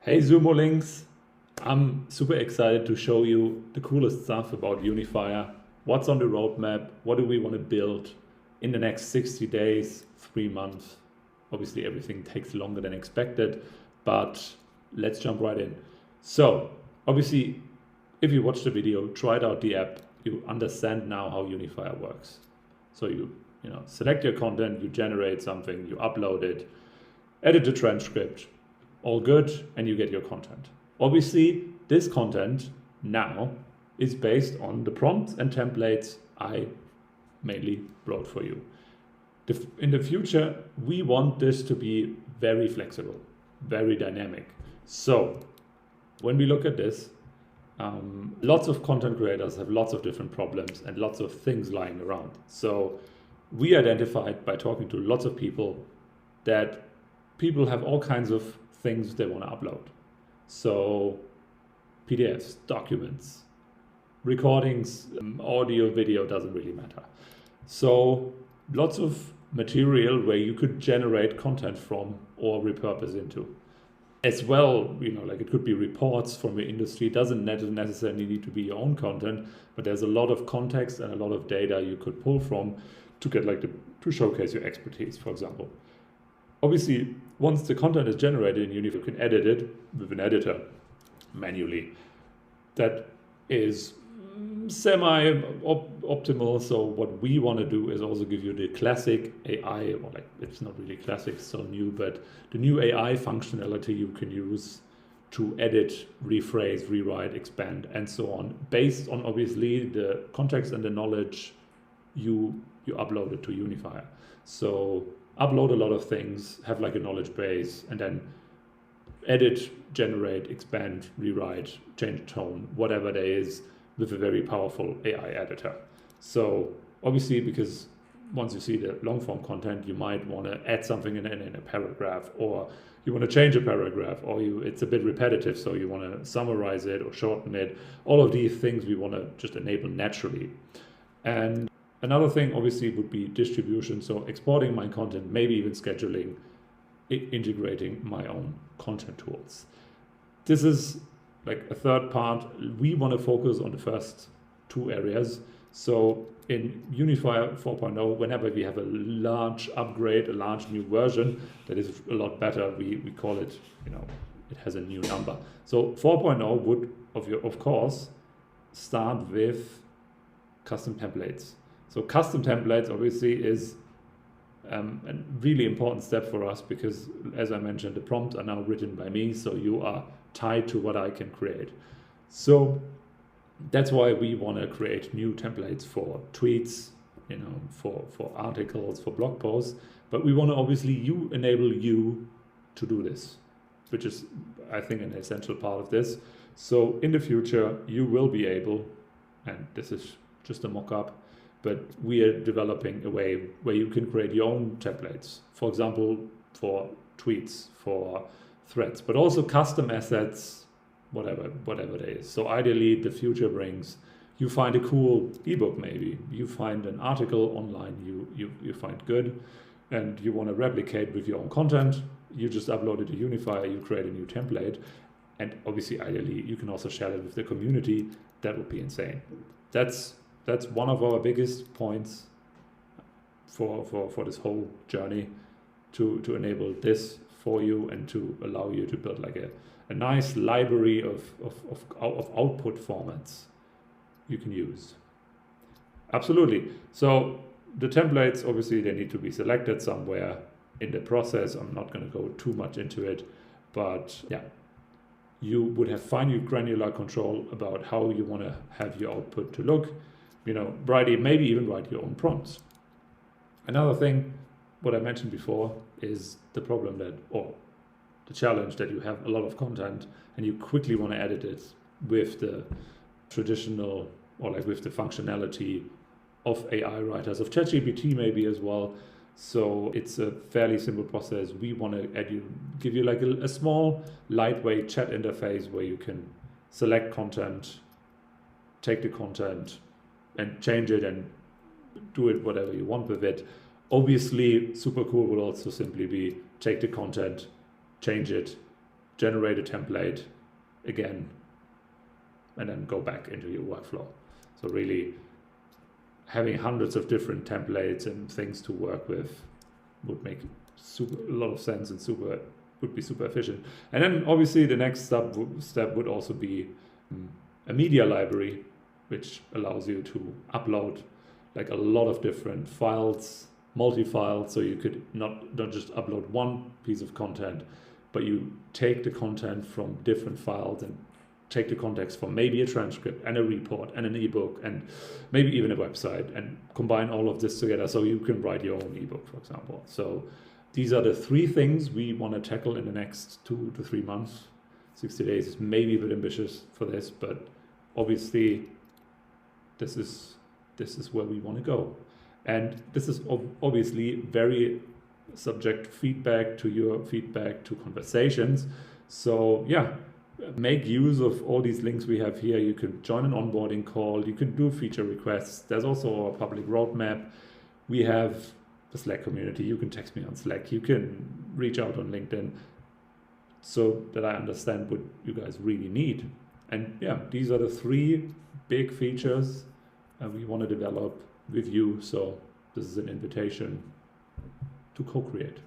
Hey Sumolings, I'm super excited to show you the coolest stuff about Unifier. What's on the roadmap? What do we want to build in the next 60 days, 3 months? Obviously, everything takes longer than expected, but let's jump right in. So, obviously, if you watch the video, tried out the app, you understand now how Unifier works. So you select your content, you generate something, you upload it, edit the transcript, all good, and you get your content. Obviously, this content now is based on the prompts and templates I mainly wrote for you. In the future, we want this to be very flexible, very dynamic. So when we look at this, lots of content creators have lots of different problems and lots of things lying around. So we identified by talking to lots of people that people have all kinds of things they want to upload. So PDFs, documents, recordings, audio, video, doesn't really matter. So lots of material where you could generate content from or repurpose into. As well, like it could be reports from your industry. It doesn't necessarily need to be your own content, but there's a lot of context and a lot of data you could pull from to get to showcase your expertise, for example. Obviously, once the content is generated in Unifier, you can edit it with an editor manually. That is semi-optimal. So what we want to do is also give you the classic AI, or it's not really classic, it's so new, but the new AI functionality you can use to edit, rephrase, rewrite, expand, and so on, based on obviously the context and the knowledge you uploaded to Unifier. So upload a lot of things, have a knowledge base, and then edit, generate, expand, rewrite, change tone, whatever there is, with a very powerful AI editor. So obviously, because once you see the long form content, you might want to add something in a paragraph, or you want to change a paragraph, or it's a bit repetitive, so you want to summarize it or shorten it. All of these things we want to just enable naturally. And another thing obviously would be distribution, so exporting my content, maybe even scheduling, integrating my own content tools. This is a third part. We want to focus on the first two areas. So in Unifier 4.0, whenever we have a large upgrade, a large new version that is a lot better, we call it, it has a new number. So 4.0 would, of course, start with custom templates. So custom templates obviously is a really important step for us because, as I mentioned, the prompts are now written by me, so you are tied to what I can create. So that's why we want to create new templates for tweets, for articles, for blog posts, but we want to obviously enable you to do this, which is, I think, an essential part of this. So in the future, you will be able, and this is just a mock-up, but we are developing a way where you can create your own templates, for example, for tweets, for threads, but also custom assets, whatever it is. So ideally, the future brings, you find a cool ebook, maybe you find an article online you find good, and you want to replicate with your own content. You just upload it to Unifier, you create a new template, and obviously, ideally, you can also share it with the community. That would be insane. That's one of our biggest points for this whole journey, to enable this for you and to allow you to build a nice library of output formats you can use. Absolutely. So the templates, obviously, they need to be selected somewhere in the process. I'm not going to go too much into it, but yeah, you would have fine granular control about how you want to have your output to look. Maybe even write your own prompts. Another thing, what I mentioned before, is the problem or the challenge that you have a lot of content and you quickly want to edit it with the traditional, or with the functionality of AI writers, of ChatGPT maybe as well. So it's a fairly simple process. We want to give you a small, lightweight chat interface where you can select content, take the content, and change it and do it whatever you want with it. Obviously, super cool would also simply be take the content, change it, generate a template again, and then go back into your workflow. So really having hundreds of different templates and things to work with would make a lot of sense and would be super efficient. And then obviously the next step would also be a media library, which allows you to upload like a lot of different files, multi-files, so you could not just upload one piece of content, but you take the content from different files and take the context from maybe a transcript and a report and an ebook and maybe even a website, and combine all of this together so you can write your own ebook, for example. So these are the 3 things we want to tackle in the next 2 to 3 months. 60 days is maybe a bit ambitious for this, but obviously this is where we want to go. And this is obviously very subject feedback to your feedback, to conversations. So yeah, make use of all these links we have here. You can join an onboarding call, you can do feature requests. There's also a public roadmap. We have the Slack community. You can text me on Slack, you can reach out on LinkedIn, so that I understand what you guys really need. And yeah, these are the 3 big features we want to develop with you. So this is an invitation to co-create.